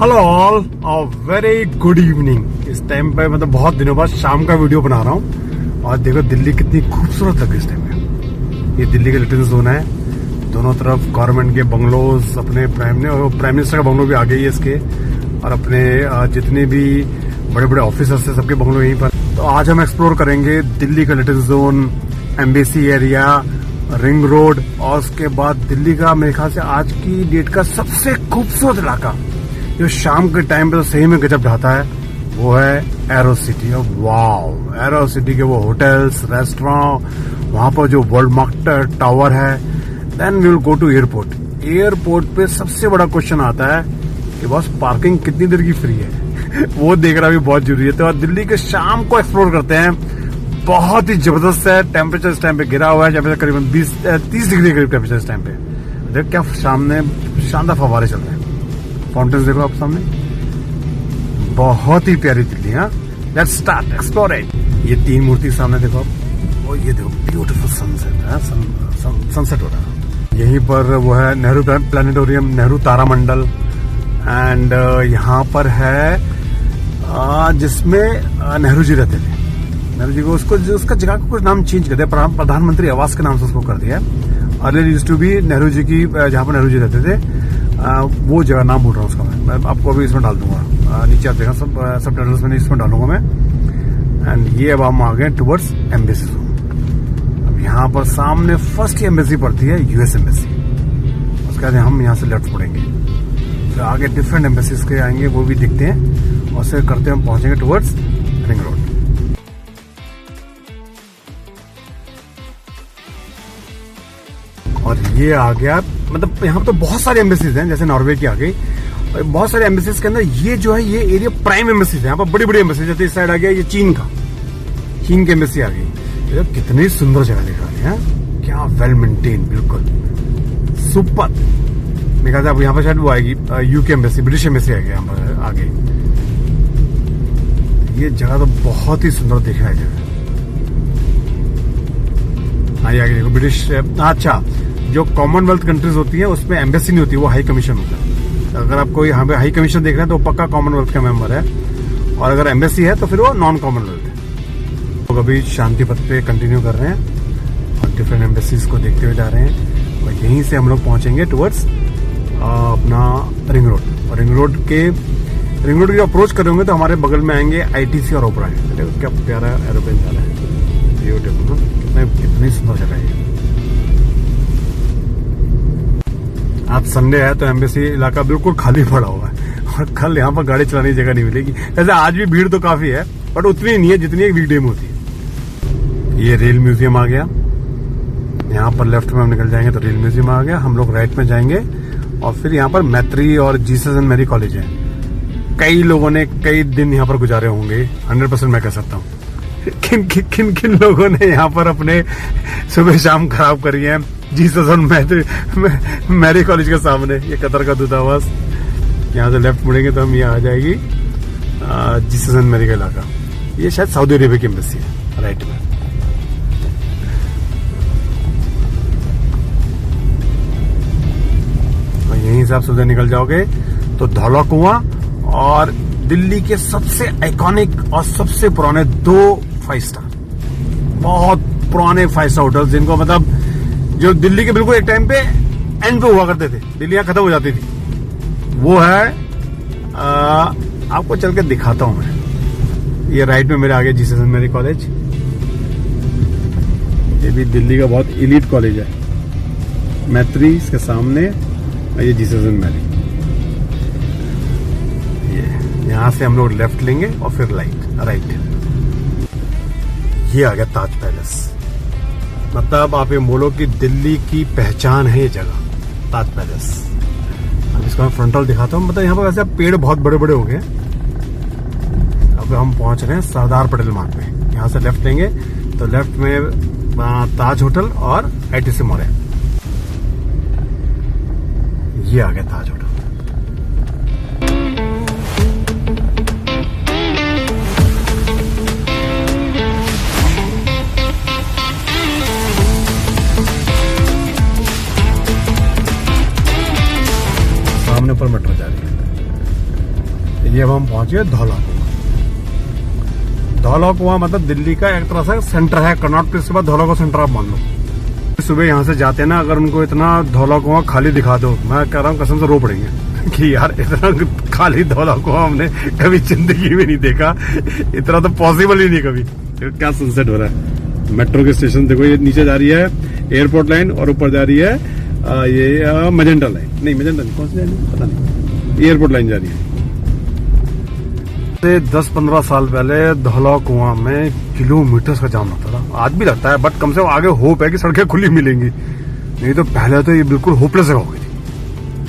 Hello all, very good evening. इस time पे मतलब बहुत दिनों बाद शाम का वीडियो बना रहा हूँ और देखो दिल्ली कितनी खूबसूरत लग रही है इस टाइम पे। ये दिल्ली का लिटिल जोन है, दोनों तरफ गवर्नमेंट के बंगलोज, अपने प्राइम मिनिस्टर का बंगलो भी आ गई है इसके, और अपने जितने भी बड़े बड़े ऑफिसर्स है सबके बंगलो यहीं पर। तो आज हम एक्सप्लोर करेंगे दिल्ली का little zone, embassy area, ring road, और उसके बाद दिल्ली का मेरे ख्याल से आज की डेट का सबसे खूबसूरत इलाका जो शाम के टाइम पे तो सही में गजब ढाता है, वो है Aerocity. Wow, Aerocity के वो होटल्स, रेस्टोरेंट, वहां पर जो वर्ल्ड मार्क टावर है। Then we will go to airport. Airport पे सबसे बड़ा क्वेश्चन आता है कि बस पार्किंग कितनी देर की फ्री है वो देखना भी बहुत जरूरी है। तो दिल्ली के शाम को एक्सप्लोर करते हैं। बहुत ही जबरदस्त है। टेम्परेचर इस टाइम पे गिरा हुआ है, टेम्परेचर करीबन 30 डिग्री के करीब टेम्परेचर इस टाइम पे। देख क्या सामने शानदार फव्वारे चल रहे हैं, फाउंटेन्स देखो आप सामने, बहुत ही प्यारी दिल्ली। हाँ, लेट्स स्टार्ट एक्सप्लोर इट। ये तीन मूर्ति सामने देखो आप, और ये देखो ब्यूटीफुल सनसेट है, सनसेट हो रहा है। यहीं पर वो है नेहरू प्लानिटोरियम, नेहरू तारामंडल, एंड यहाँ पर है जिसमें नेहरू जी रहते थे। नेहरू जी को उसका जगह को कुछ नाम चेंज कर दिया, प्रधानमंत्री आवास के नाम से उसको कर दिया। Earlier used to be Nehru ji की, जहाँ पर नेहरू जी रहते थे, वो जगह नाम बोल रहा हूँ उसका। मैं आपको अभी इसमें डाल दूंगा, नीचे आप देखा सब टाइटल्स में इसमें डालूंगा मैं। एंड ये अब हम आ गए टुवर्ड्स एम्बेसी जोन। अब यहाँ पर सामने फर्स्ट एम्बेसी पड़ती है, यूएस एम्बेसी। उसके बाद हम यहाँ से लेफ्ट मुड़ेंगे, फिर आगे डिफरेंट एम्बेसीज के आएंगे, वो भी दिखते हैं, और फिर करते हम पहुंचेंगे टुवर्ड्स रिंग रोड। और ये आ गया, मतलब यहाँ तो बहुत सारे एम्बेसीज हैं, जैसे नॉर्वे की आ गई, और बहुत सारे एम्बेसीज के अंदर ये जो है, ये एरिया प्राइम एम्बेसीज है। यहाँ पर बड़ी बड़ी एम्बेसीज, जैसे इस साइड आ गया ये चीन की एम्बेसी आ गई। ये कितनी सुंदर जगह दिख रही है, क्या वेल मेंटेन, बिल्कुल सुपर। मेरे ख्याल से अब यहाँ पर शायद वो आएगी यूके एम्बेसी, ब्रिटिश एम्बेसी आ गया यहाँ पर आगे। ये जगह तो बहुत ही सुंदर दिख रहा है जगह। हाँ, ये आगे देखो ब्रिटिश। अच्छा, जो कॉमनवेल्थ कंट्रीज होती है उसमें एम्बेसी नहीं होती, वो हाई कमीशन होता है। अगर आप कोई यहाँ पे हाई कमीशन देख रहे हैं तो वो पक्का कॉमनवेल्थ का मेंबर है, और अगर एम्बेसी है तो फिर वो नॉन कॉमनवेल्थ है। तो अभी शांति पथ पे कंटिन्यू कर रहे हैं और डिफरेंट एम्बेसीज को देखते हुए जा रहे हैं, और यहीं से हम लोग पहुंचेंगे टुवर्ड्स अपना रिंग रोड। और रिंग रोड की अप्रोच करेंगे तो हमारे बगल में आएंगे आईटीसी और ओबराय। देखो क्या प्यारा एरोप्लेन जा रहा है, ब्यूटीफुल, कितनी सुंदर जगह है। आज संडे है तो एम्बेसी इलाका बिल्कुल खाली पड़ा हुआ है, और कल यहाँ पर गाड़ी चलाने की जगह नहीं मिलेगी। वैसे आज भी भीड़ तो काफी है, बट उतनी नहीं है जितनी एक वीकडे में होती है। ये रेल म्यूजियम आ गया, यहाँ पर लेफ्ट में हम निकल जाएंगे तो रेल म्यूजियम आ गया। हम लोग राइट में जाएंगे, और फिर यहाँ पर मैत्री और जीसस एंड मैरी कॉलेज है। कई लोगों ने कई दिन यहाँ पर गुजारे होंगे, 100% मैं कह सकता हूँ। किन लोगों ने यहाँ पर अपने सुबह शाम खराब करी है। जीसस और मैरी कॉलेज के सामने ये कतर का दूतावास। यहाँ से लेफ्ट मुड़ेंगे तो हम यहाँ आ जाएगी जीसस एंड मैरी का इलाका। ये शायद सऊदी अरेबिया की एम्बेसी है राइट में। और यहीं से आप सीधे निकल जाओगे तो धौला कुआं और दिल्ली के सबसे आइकॉनिक और सबसे पुराने 2 5 स्टार, बहुत पुराने 5 स्टार होटल, जिनको मतलब जो दिल्ली के बिल्कुल एक टाइम पे एंड पे हुआ करते थे, दिल्ली यहाँ खत्म हो जाती थी, वो है आपको चल के दिखाता हूं मैं। ये राइट में मेरे आगे जीसस एंड मैरी कॉलेज, ये भी दिल्ली का बहुत इलीट कॉलेज है। मैत्री इसके सामने, और ये जीसस एंड मैरी। यहाँ से हम लोग लेफ्ट लेंगे और फिर राइट। ये आ गया ताज पैलेस। मतलब आप ये बोलो कि दिल्ली की पहचान है ये जगह, ताज पैलेस। अब इसको मैं फ्रंटल दिखाता हूँ। मतलब यहाँ पर वैसे पेड़ बहुत बड़े बड़े हो गए। अब हम पहुंच रहे हैं सरदार पटेल मार्ग पे। यहाँ से लेफ्ट लेंगे तो लेफ्ट में ताज होटल और आईटीसी मॉल है। ये आ गया ताज होटल। सामने ऊपर मेट्रो जा रही है। ये अब हम पहुंचे धौला कुआं। धौला कुआं मतलब दिल्ली का एक तरह से सेंटर है, कर्नाटक प्लेस के बाद धौला को सेंटर आप मान लो। सुबह यहाँ से जाते हैं ना, अगर उनको इतना धौला कुआं खाली दिखा दो, मैं कह रहा हूँ कसम से रो पड़ेंगे कि यार इतना खाली धौला कुआं हमने कभी जिंदगी में नहीं देखा, इतना तो पॉसिबल ही नहीं कभी। क्या सनसेट हो रहा है। मेट्रो के स्टेशन देखो, ये नीचे जा रही है एयरपोर्ट लाइन और ऊपर जा रही है ये मजेंटा लाइन, नहीं मजेंटा नहीं, कौन सी लाइन पता नहीं, एयरपोर्ट लाइन जा रही है। 10-15 साल पहले धौला कुआं में किलोमीटर का जाम लगता था, आज भी लगता है, बट कम से कम आगे होप है कि सड़कें खुली मिलेंगी, नहीं तो पहले तो ये बिल्कुल होपलेस जगह हो गई थी,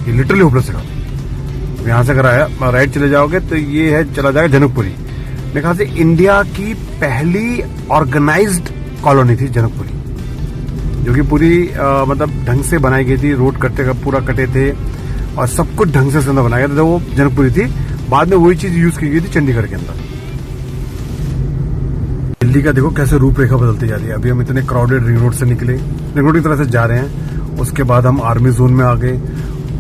ये लिटरली होपलेस जगह थी। यहाँ से अगर राइट चले जाओगे तो ये है, चला जाएगा जनकपुरी। मेरे ख्याल से इंडिया की पहली ऑर्गेनाइज्ड कॉलोनी थी जनकपुरी, जो कि पूरी मतलब ढंग से बनाई गई थी, रोड पूरा कटे थे और सब कुछ ढंग से अंदर बनाया गया था, तो वो जनकपुरी थी। बाद में वही चीज यूज की गई थी चंडीगढ़ के अंदर। दिल्ली का देखो कैसे रूपरेखा बदलती जा रही है। अभी हम इतने क्राउडेड रिंग रोड से निकले, रिंग रोड की तरफ से जा रहे हैं, उसके बाद हम आर्मी जोन में आ गए,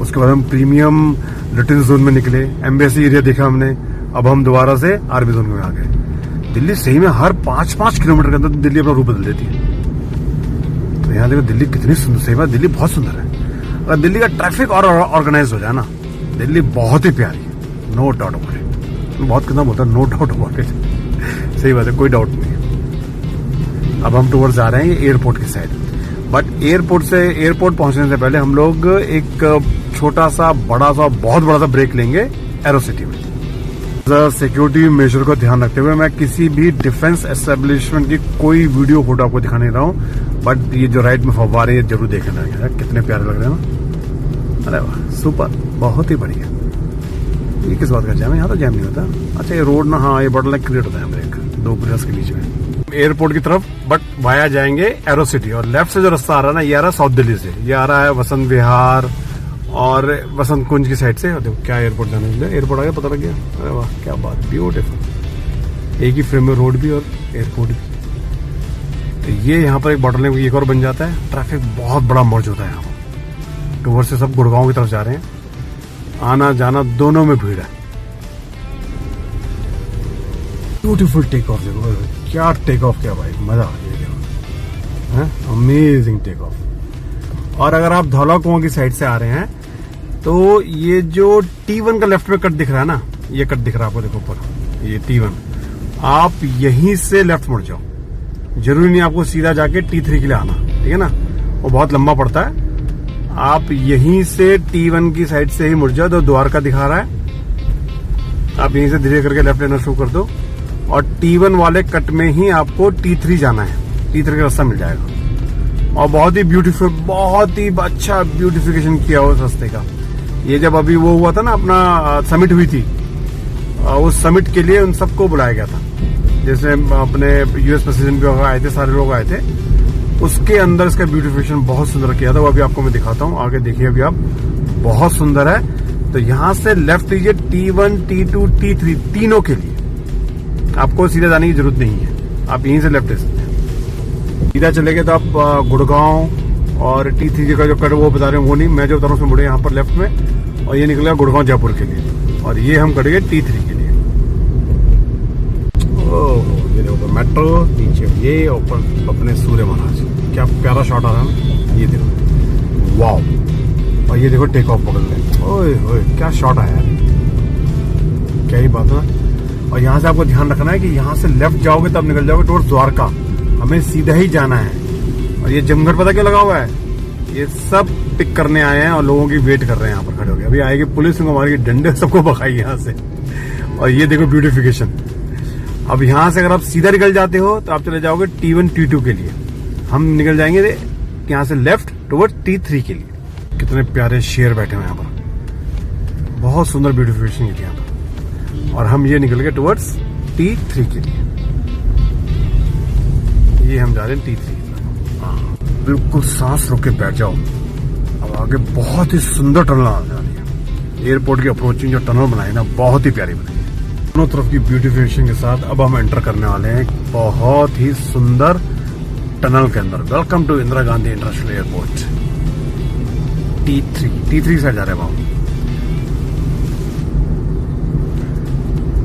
उसके बाद हम प्रीमियम लिटिल जोन में निकले, एम्बेसी एरिया देखा हमने, अब हम दोबारा से आर्मी जोन में आ गए। दिल्ली सही में हर 5-5 किलोमीटर के अंदर दिल्ली अपना रूप बदल देती है। तो यहाँ देखो दिल्ली कितनी सुंदर, सही बात दिल्ली बहुत सुंदर है। अगर दिल्ली का ट्रैफिक और ऑर्गेनाइज हो जाए ना, दिल्ली बहुत ही प्यारी है, नो डाउट अबाउट इट। बहुत कितना बोलता है नो डाउट अबाउट इट, सही बात है, कोई डाउट नहीं है। अब हम टूवर्ड्स जा रहे हैं एयरपोर्ट की साइड, बट एयरपोर्ट पहुंचने से पहले हम लोग एक छोटा सा बड़ा सा बहुत बड़ा सा ब्रेक लेंगे एरोसिटी में। सिक्योरिटी मेजर को ध्यान रखते हुए मैं किसी भी डिफेंस एस्टेब्लिशमेंट की कोई वीडियो फोटो आपको दिखा नहीं रहा हूँ, बट ये जो राइट में फव्वारे ये जरूर देखने लगे, कितने प्यारे लग रहे हैं ना। अरे वाह सुपर, बहुत ही बढ़िया। ये किस बात का जैम है, यहाँ तो जैम नहीं होता। अच्छा ये रोड ना, हाँ ये बोटलनेक क्रिएट होता है ब्रेक दो प्लेस के बीच में एयरपोर्ट की तरफ, बट वाया जाएंगे एरो सिटी। और लेफ्ट से जो रास्ता आ रहा है ना, ये आ रहा है साउथ दिल्ली से, ये आ रहा है वसंत विहार और वसंत कुंज की साइड से। देखो क्या एयरपोर्ट जाने के लिए, एयरपोर्ट आ गया, पता लग गया। अरे वाह क्या बात, ब्यूटीफुल, एक ही फ्रेम में रोड भी और एयरपोर्ट भी। तो ये यहाँ पर एक बोटलनेक एक और बन जाता है, ट्रैफिक बहुत बड़ा मर्ज होता है यहाँ पर। टूवर्ड से सब गुड़गांव की तरफ जा रहे हैं, आना जाना दोनों में भीड़ है। ब्यूटीफुल टेक ऑफ, देखो क्या टेक ऑफ किया भाई, मजा आ गया, अमेजिंग टेक ऑफ। और अगर आप धौला कुआं की साइड से आ रहे हैं तो ये जो T1 का लेफ्ट में कट दिख रहा है ना, ये कट दिख रहा है आपको, देखो ऊपर ये T1, आप यहीं से लेफ्ट मुड़ जाओ, जरूरी नहीं आपको सीधा जाके T3 के लिए आना, ठीक है ना, वो बहुत लंबा पड़ता है। आप यहीं से T1 की साइड से ही मुड़ जाओ, तो द्वारका दिखा रहा है, आप यहीं से धीरे करके लेफ्ट लेना शुरू कर दो और T1 वाले कट में ही आपको T3 जाना है, T3 का रास्ता मिल जाएगा। और बहुत ही ब्यूटीफुल, बहुत ही अच्छा ब्यूटिफिकेशन किया उस रास्ते का। ये जब अभी वो हुआ था ना, अपना समिट हुई थी, उस समिट के लिए उन सबको बुलाया गया था, जैसे अपने यूएस प्रेसिडेंट भी आए थे, सारे लोग आए थे, उसके अंदर इसका ब्यूटिफिकेशन बहुत सुंदर किया था। वो अभी आपको मैं दिखाता हूँ, आगे देखिए अभी आप, बहुत सुंदर है। तो यहाँ से लेफ्ट लीजिए T1, T2, T3 तीनों के लिए, आपको सीधा जाने की जरूरत नहीं है, आप यहीं से लेफ्ट ले सकते हैं। सीधा चले गए तो आप गुड़गांव और T3 का जो कट वो बता रहे हैं वो नहीं, मैं जो बता रहा हूँ उसमें मुड़े यहाँ पर लेफ्ट में, और ये निकलेगा गुड़गांव जयपुर के लिए, और ये हम कटेंगे T3 के लिए। ओह ये देखो मेट्रो नीचे, ये ऊपर अपने सूर्य महाराज, क्या प्यारा शॉट आ रहा है, ये देखो वाव। और ये देखो टेक ऑफ पकड़ ले, ओए ओए क्या शॉट आया है, क्या ही बात है। और यहाँ से आपको ध्यान रखना है कि यहाँ से लेफ्ट जाओगे तब निकल जाओगे टुवर्ड्स द्वारका, हमें सीधा ही जाना है। और ये जमघट पता क्या लगा हुआ है, ये सब पिक करने आए हैं और लोगों की वेट कर रहे हैं यहाँ पर खड़े हो गए। अभी आएगी पुलिस, उनको मारेगी डंडे, सबको भगाएगी यहाँ से। और ये देखो ब्यूटिफिकेशन। अब यहाँ से अगर आप सीधा निकल जाते हो तो आप चले जाओगे T1, T2 के लिए, हम निकल जाएंगे यहाँ से लेफ्ट टुवर्ड T3 के लिए। कितने प्यारे शेर बैठे हुए यहाँ पर, बहुत सुंदर ब्यूटिफिकेशन की थी यहाँ पर। और हम ये निकल गए टुवर्ड्स T3 के लिए, ये हम जा रहे हैं T3 की तरफ। हाँ बिल्कुल सांस रोक के बैठ जाओ, अब आगे बहुत ही सुंदर टनल आने वाली है। एयरपोर्ट की अप्रोचिंग जो टनल बनाई ना, बहुत ही प्यारी बनाई है, दोनों तरफ की ब्यूटिफिकेशन के साथ। अब हम एंटर करने वाले हैं बहुत ही सुंदर टनल के अंदर। Welcome to Indira Gandhi International Airport T3 side जा रहे हैं हम।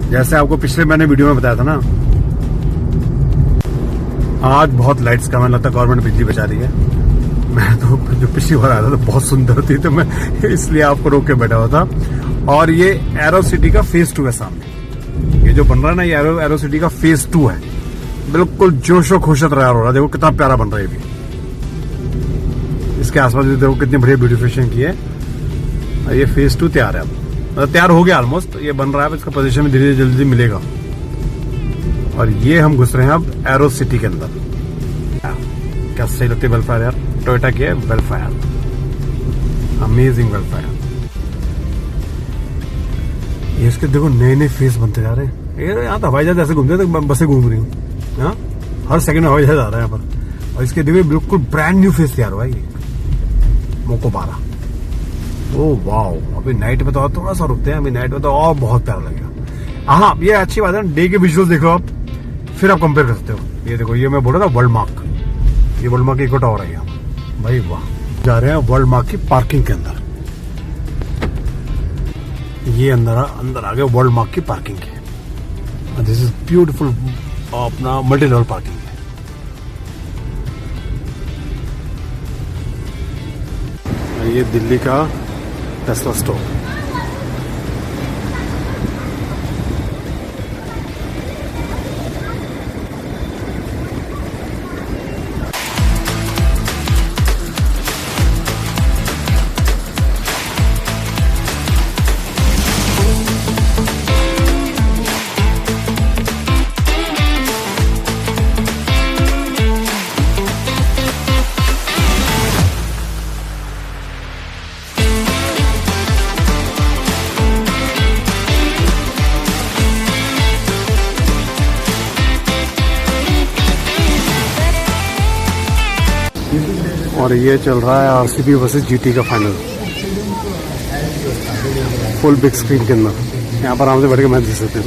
जैसे आपको पिछले मैंने वीडियो में बताया था ना, आज बहुत लाइट्स का, लगता है गवर्नमेंट बिजली बचा रही है। मैं तो जो पिछली बार आया था तो बहुत सुंदर थी, तो मैं इसलिए आपको रोक के बैठा हुआ था। और ये एरो सिटी का फेज 2 है सामने, ये जो बन रहा है ना, ये एरो सिटी का फेज 2 है। बिल्कुल जोशो खुशत तैयार हो रहा है। देखो कितना प्यारा बन रहा है ये भी। इसके आसपास भी देखो कितनी बढ़िया ब्यूटिफिकेशन की है। ये फेज 2 तैयार है, अब मतलब तैयार हो गया ऑलमोस्ट, ये बन रहा है। इसका पोजीशन में धीरे जल्दी मिलेगा। और ये हम घुस रहे हैं अब एरो सिटी के अंदर। क्या सही लगती है वेलफेयर यार, टोयोटा की है वेलफेयर, अमेजिंग वेलफेयर। ये इसके देखो नए नए फेस बनते जा रहे हैं। यहाँ तो हवाई जहाज ऐसे घूमते हैं तो बसें घूम रही हैं, हर सेकंड में हवाई जहाज आ रहा है यहाँ पर। और इसके देखो बिल्कुल ब्रांड न्यू फेस तैयार हुआ है ये मोको 12। ओ वाओ, अभी नाइट में तो थोड़ा सा रुकते हैं, अभी नाइट में तो और बहुत प्यारा लगेगा। हाँ, ये अच्छी बात है, डे के विजुअल्स देखो आप, फिर आप कंपेयर कर सकते हो। ये देखो, ये मैं बोल रहा था वर्ल्ड मार्क, ये वर्ल्ड मार्क इकट्ठा हो रहा है यहाँ भाई, वाह। जा रहे हैं वर्ल्ड मार्क की पार्किंग के अंदर। ये अंदर आ गया वर्ल्ड मार्क की पार्किंग के। दिस इज ब्यूटीफुल, अपना मल्टी लेवल पार्किंग है। ये दिल्ली का टेस्ला स्टोर। और ये चल रहा है आरसीबी वर्सेस जीटी का फाइनल, फुल बिग स्क्रीन के अंदर। यहाँ पर आराम से बैठ के मैच देख सकते हैं।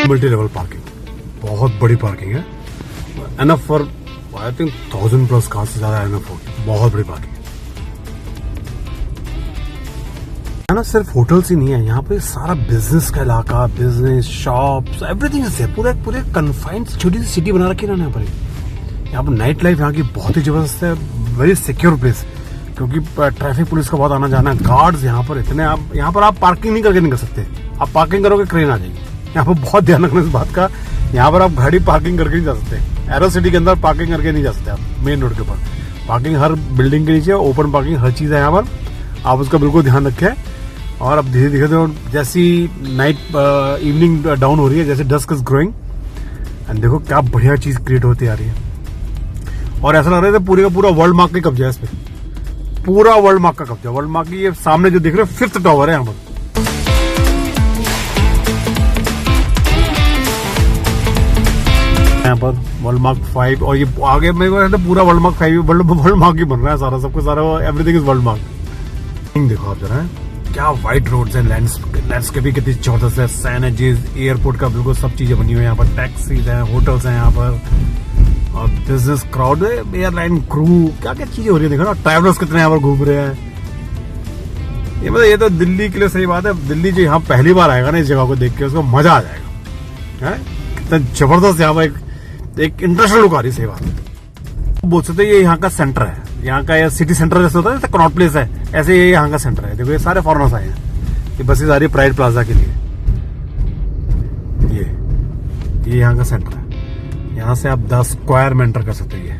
मल्टी लेवल पार्किंग, बहुत बड़ी पार्किंग है। Enough for I think 1000+ car से ज्यादा एनफ होगी, बहुत बड़ी पार्किंग है ना। सिर्फ होटल्स ही नहीं है यहाँ पे, सारा बिजनेस का इलाका, business, shops, everything is there. पूरे कन्फाइंड छोटी सी सिटी बना रखी है ना यहाँ पर। यहाँ पर नाइट लाइफ यहाँ की बहुत ही जबरदस्त है, वेरी सिक्योर प्लेस, क्योंकि ट्रैफिक पुलिस का बहुत आना जाना है, गार्ड्स यहाँ पर इतने। आप यहाँ पर आप पार्किंग नहीं करके नहीं कर सकते, आप पार्किंग करोगे क्रेन आ जाएगी। यहाँ पर बहुत ध्यान रखना इस बात का, यहाँ पर आप गाड़ी पार्किंग करके नहीं जा सकते। एरो सिटी के अंदर पार्किंग करके नहीं जा सकते आप मेन रोड के ऊपर। पार्किंग हर बिल्डिंग के नीचे, ओपन पार्किंग हर चीज है यहाँ पर, आप उसका बिल्कुल ध्यान रखें। और अब धीरे धीरे जैसी नाइट इवनिंग डाउन हो रही है, जैसे डस्क इज ग्रोइंग, एंड देखो क्या बढ़िया चीज क्रिएट होती आ रही है। और ऐसा लग रहा है पूरे का पूरा वर्ल्ड मार्क का कब्जा है इस पे, पूरा वर्ल्ड मार्क का कब्जा। वर्ल्ड मार्क की ये सामने जो दिख रहे हैं 5th टावर है यहाँ पर। यहाँ पर वर्ल्ड मार्क 5, और ये आगे मेरे को पूरा वर्ल्ड मार्क 5 वर्ल्ड मार्क ही बन रहा है सारा, सबको सारा एवरीथिंग इज वर्ल्ड मार्क। देखो आप जरा, क्या वाइड रोड्स हैं, लैंडस्केप भी कितनी जबरदस्त है, सैनेजेस, एयरपोर्ट का बिल्कुल सब चीजें बनी हुई है यहाँ पर, टैक्सीज हैं, होटल्स हैं यहाँ पर, और बिजनेस क्राउड, एयरलाइन क्रू, क्या क्या चीजें हो रही है। देखो ना, ट्रैवलर्स कितने यहाँ पर घूम रहे हैं। ये मतलब ये तो दिल्ली के लिए सही बात है। दिल्ली जो यहाँ पहली बार आएगा ना इस जगह को देख के, उसको मजा आ जाएगा। है कितना जबरदस्त यहाँ पर एक इंटरेस्टिंग लुक आ रही है। सही बात है, बोल सकते ये यहाँ का सेंटर है, यहाँ का सिटी सेंटर जैसे होता है, जैसे कनॉट प्लेस है, ऐसे ये यहाँ का सेंटर है। देखो ये सारे फॉरेनर्स आए हैं, ये बसेस आ रही है प्राइड प्लाजा के लिए। ये यहाँ का सेंटर है, यहाँ से आप 10 स्क्वायर में एंटर कर सकते हो। ये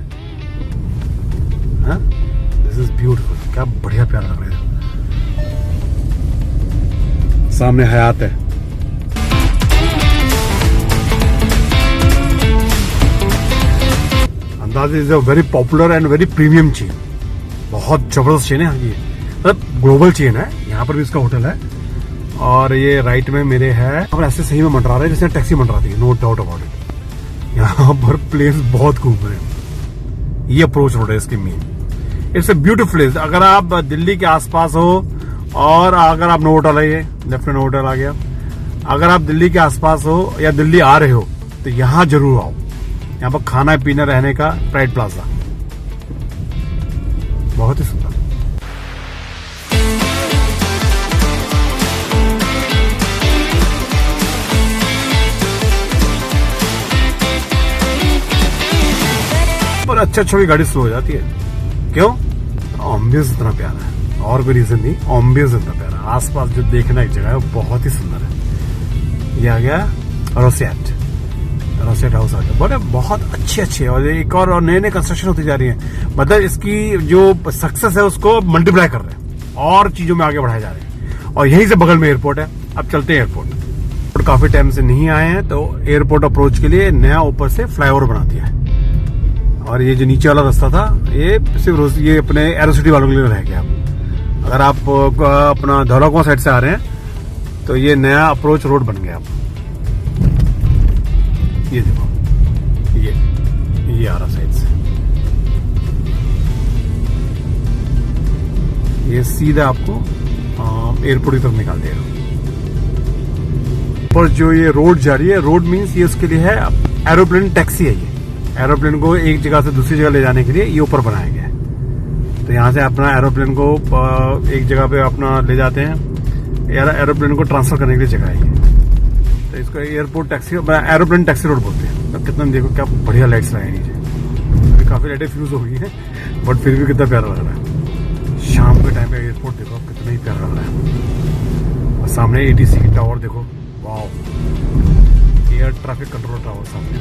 दिस इज ब्यूटीफुल, क्या बढ़िया प्यारा लग रहा है। सामने हयात है, अंदाज़ is a very popular and very premium chain, बहुत जबरदस्त चेन है यहाँ की, मतलब ग्लोबल चेन है। यहाँ पर भी इसका होटल है। और ये राइट में मेरे है, और ऐसे सही में मंडरा रहा है जैसे टैक्सी मंडराती है, नो डाउट अबाउट इट। यहाँ पर प्लेस बहुत घूम रहे हैं। ये अप्रोच रोड है इसकी main, it's a beautiful place. अगर आप दिल्ली के आसपास हो और अगर आप नोवोटेल है, ये लेफ्ट में नोवोटेल आ गया, अगर आप दिल्ली के आसपास हो या दिल्ली आ रहे हो तो यहां जरूर आओ। यहाँ पर खाना पीना रहने का प्राइड प्लाजा बहुत ही सुंदर। पर अच्छा भी गाड़ी स्लो हो जाती है, क्यों? एम्बियंस इतना प्यारा है और कोई रीजन नहीं, एम्बियंस इतना प्यारा, आसपास जो देखना एक जगह है वो बहुत ही सुंदर है। ये आ गया रोसेट हाउस आ गया, बड़े बहुत अच्छे और एक और नए नए कंस्ट्रक्शन होती जा रही है। मतलब इसकी जो सक्सेस है उसको मल्टीप्लाई कर रहे हैं और चीजों में आगे बढ़ाए जा रहे हैं। और यहीं से बगल में एयरपोर्ट है। अब चलते हैं एयरपोर्ट। और काफी टाइम से नहीं आए हैं तो एयरपोर्ट अप्रोच के लिए नया ऊपर से फ्लाईओवर बना दिया है। और ये जो नीचे वाला रास्ता था ये सिर्फ ये अपने एरोसिटी वालों के लिए रह गया। अगर आप अपना धौलाकुआं साइड से आ रहे हैं तो ये नया अप्रोच रोड बन गया। ये देखो, ये आ रहा साइड से, ये सीधा आपको एयरपोर्ट की तरफ निकाल देगा। पर जो ये रोड जा रही है, रोड मीन्स ये उसके लिए है, एरोप्लेन टैक्सी है। ये एरोप्लेन को एक जगह से दूसरी जगह ले जाने के लिए ये ऊपर बनाया गया है। तो यहाँ से अपना एरोप्लेन को एक जगह पे अपना ले जाते हैं, एरोप्लेन को ट्रांसफर करने के लिए जगह है ये। तो इसको airport taxi, aeroplane taxi road बोलते हैं। तो कितना देखो क्या बढ़िया लाइट्स लगाई नीचे, अभी काफी लाइटें फ्यूज हो गई हैं बट फिर भी कितना प्यारा लग रहा है। शाम के टाइम पे एयरपोर्ट देखो कितना ही प्यारा लग रहा है। और सामने ATC की टावर देखो, wow, air traffic control tower सामने।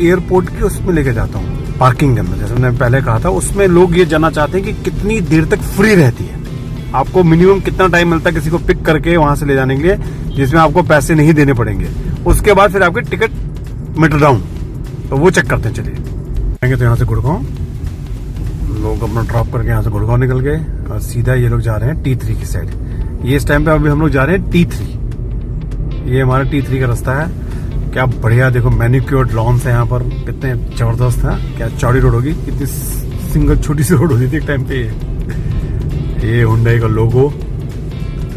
एयरपोर्ट की उसमें लेके जाता हूँ पार्किंग के अंदर, जैसे मैंने पहले कहा था। उसमें लोग ये जानना चाहते हैं कि कितनी देर तक फ्री रहती है, आपको मिनिमम कितना टाइम मिलता है किसी को पिक करके वहां से ले जाने के लिए, जिसमें आपको पैसे नहीं देने पड़ेंगे। उसके बाद फिर आपके टिकट मीटर डाउन, तो वो चेक करते हैं। चलिए तो यहाँ से गुड़गांव लोग अपना ड्रॉप करके यहाँ से गुड़गांव निकल गए और सीधा ये लोग जा रहे हैं T3 की साइड। ये इस टाइम पे अभी हम लोग जा रहे हैं T3। ये हमारा T3 का रास्ता है। क्या बढ़िया देखो, मैनिक्योर्ड लॉन्स है यहाँ पर, कितने जबरदस्त है। क्या चौड़ी रोड होगी, कितनी सिंगल छोटी सी रोड होती थी एक टाइम पे। ये हुंडई का लोगो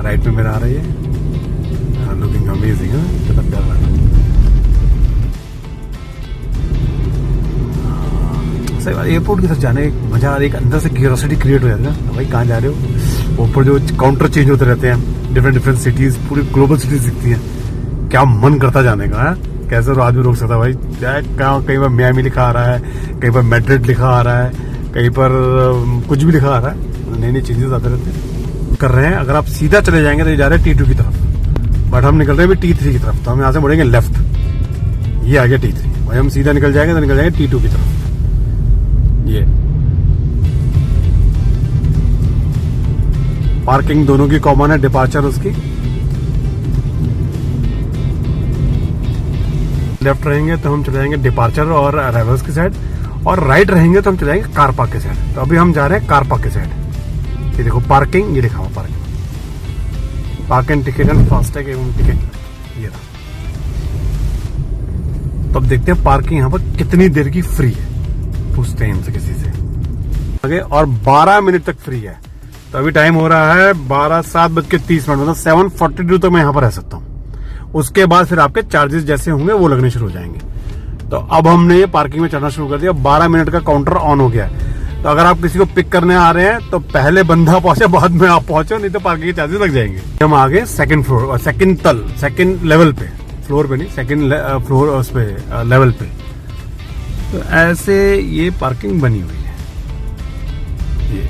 राइट में मेरा आ रही है, लुकिंग अमेजिंग है, कितना प्यारा लग रहा है। सही बात, एयरपोर्ट की तरफ जाने मजा आ रही है, अंदर से क्यूरियोसिटी क्रिएट हो जाती है भाई कहाँ जा रहे हो। ऊपर जो काउंटर चेंज होते रहते हैं, डिफरेंट सिटीज, पूरी ग्लोबल सिटीज दिखती है, क्या मन करता जाने का है। कैसे तो आदमी रोक सकता भाई, कहीं पर मियामी लिखा आ रहा है, कहीं पर मैड्रिड लिखा आ रहा है, कहीं पर कुछ भी लिखा आ रहा है, नई नई चेंजेस आते रहते हैं कर रहे हैं। अगर आप सीधा चले जाएंगे तो ये जा रहे हैं T2 की तरफ, बट हम निकल रहे हैं T3 की तरफ। तो हम यहाँ से मुड़ेंगे लेफ्ट, ये आ गया T3। भाई हम सीधा निकल जाएंगे तो निकल जाएंगे T2 की तरफ। ये पार्किंग दोनों की कॉमन है, डिपार्चर उसकी लेफ्ट रहेंगे तो हम चले जाएंगे डिपार्चर और अराइवल्स की साइड, और राइट रहेंगे तो हम चले जाएंगे कार पार्क की साइड। तो अभी हम जा रहे हैं कार पार्क की साइड। ये देखो पार्किंग, ये लिखा हुआ parking, park and ticket and FASTag एवं टिकट, ये रहा। तो अब देखते हैं पार्किंग यहाँ पर कितनी देर की फ्री है, पूछते हैं इनसे किसी से आगे। और 12 मिनट तक फ्री है। तो अभी टाइम हो रहा है 7:30, मतलब 7:42 तक मैं यहाँ पर रह सकता हूँ। उसके बाद फिर आपके चार्जेस जैसे होंगे वो लगने शुरू हो जाएंगे। तो अब हमने ये पार्किंग में चढ़ना शुरू कर दिया। 12 मिनट का काउंटर ऑन हो गया है। तो अगर आप किसी को पिक करने आ रहे हैं तो पहले बंदा पहुंचे, बाद में आप पहुंचो, नहीं तो पार्किंग के चार्जेस लग जाएंगे। हम आगे सेकंड फ्लोर, सेकंड लेवल पे, फ्लोर पे नहीं, सेकंड फ्लोर उस पे लेवल पे। तो ऐसे ये पार्किंग बनी हुई है। ये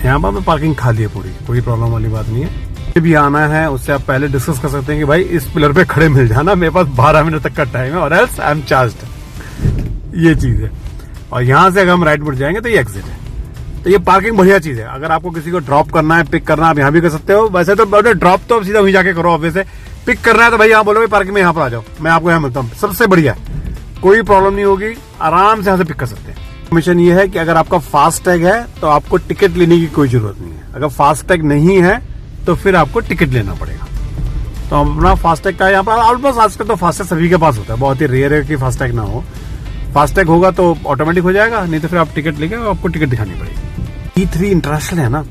यहाँ पर मैं पार्किंग खाली है पूरी, कोई प्रॉब्लम वाली बात नहीं है। भी आना है उससे आप पहले डिस्कस कर सकते हैं कि भाई इस पिलर पे खड़े मिल जाना, मेरे पास 12 मिनट तक का टाइम है और एल्स आई एम चार्ज्ड। ये चीज है। और यहाँ से अगर हम राइट मुड़ जाएंगे तो ये एग्जिट है। तो ये पार्किंग बढ़िया चीज है। अगर आपको किसी को ड्रॉप करना है, पिक करना, आप यहाँ भी कर सकते हो। वैसे तो ड्रॉप तो सीधा वहीं जाके करो ऑफिस से। पिक करना है तो भाई यहाँ बोलो पार्किंग में यहाँ पर आ जाओ, मैं आपको यहाँ मिलता हूँ, सबसे बढ़िया, कोई प्रॉब्लम नहीं होगी, आराम से यहाँ से पिक कर सकते हैं। मिशन ये है कि अगर आपका फास्टैग है तो आपको टिकट लेने की कोई जरूरत नहीं है। अगर फास्टैग नहीं है तो फिर आपको टिकट लेना पड़ेगा। तो अपना फास्टैग का यहाँ पर ऑलमोस्ट आजकल तो फास्टैग सभी के पास होता है, बहुत ही रेयर है कि फास्टैग ना हो। फास्टैग होगा तो ऑटोमेटिक हो जाएगा, नहीं तो फिर आप टिकट लेके आपको टिकट दिखानी पड़ेगी। T3 इंटरनेशनल है ना,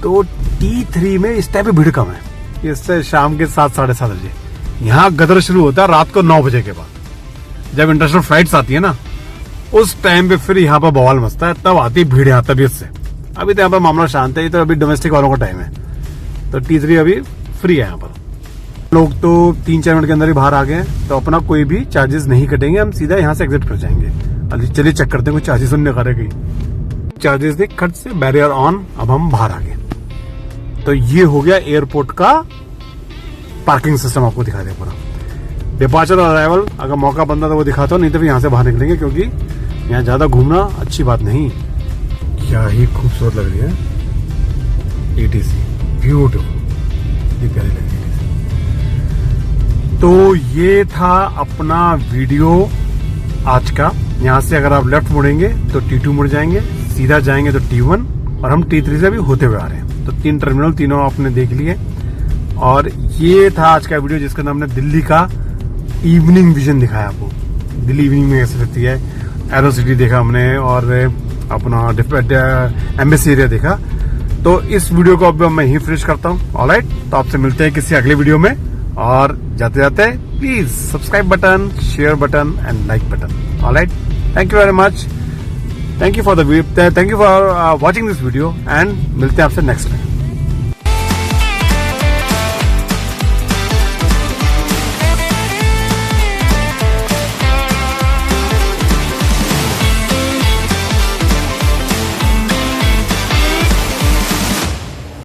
तो T3 में इस टाइम पे भीड़ कम है। इससे शाम के 7 साढ़े 7 बजे यहाँ गदर शुरू होता है, रात को 9 बजे के बाद जब इंटरनेशनल फ्लाइट्स आती है ना, उस टाइम पे फिर यहाँ पर बवाल मचता है, तब आती भीड़ यहाँ तबीयत से। अभी तो यहाँ पर मामला शांत है, तो अभी डोमेस्टिक वालों का टाइम है, तो T3 अभी फ्री है यहाँ पर। लोग तो 3-4 मिनट के अंदर ही बाहर आ गए हैं, तो अपना कोई भी चार्जेस नहीं कटेंगे, हम सीधा यहाँ से एग्जिट कर जाएंगे। अभी चलिए चेक करते हैं कोई चार्जेस उन्होंने करेगी। चार्जेस नहीं कट से, बैरियर ऑन, अब हम बाहर आ गए। तो ये हो गया एयरपोर्ट का पार्किंग सिस्टम, आपको दिखा दे पूरा। डिपार्चर और अराइवल अगर मौका बनता तो वो दिखाता हूँ, नहीं तो फिर यहाँ से बाहर निकलेंगे, क्योंकि यहाँ ज्यादा घूमना अच्छी बात नहीं। क्या ही खूबसूरत लग रही है ATC, ब्यूटीफुल, प्यारी लग रही है। तो ये था अपना वीडियो आज का। यहाँ से अगर आप लेफ्ट मुड़ेंगे तो T2 मुड़ जाएंगे, सीधा जाएंगे तो T1, और हम T3 से भी होते हुए आ रहे हैं। तो 3 टर्मिनल तीनों आपने देख लिए, और ये था आज का वीडियो जिसका नाम हमने दिल्ली का इवनिंग विजन दिखाया आपको। दिल्ली इवनिंग में कैसे लगती है, एरो सिटी देखा हमने, और अपना एम्बेसी एरिया देखा। तो इस वीडियो को अब मैं यहीं फिनिश करता हूँ। ऑलराइट, तो आपसे मिलते हैं किसी अगले वीडियो में, और जाते जाते please subscribe button, share button and like button. Alright, thank you very much, thank you for watching this video, and मिलते हैं आपसे नेक्स्ट टाइम।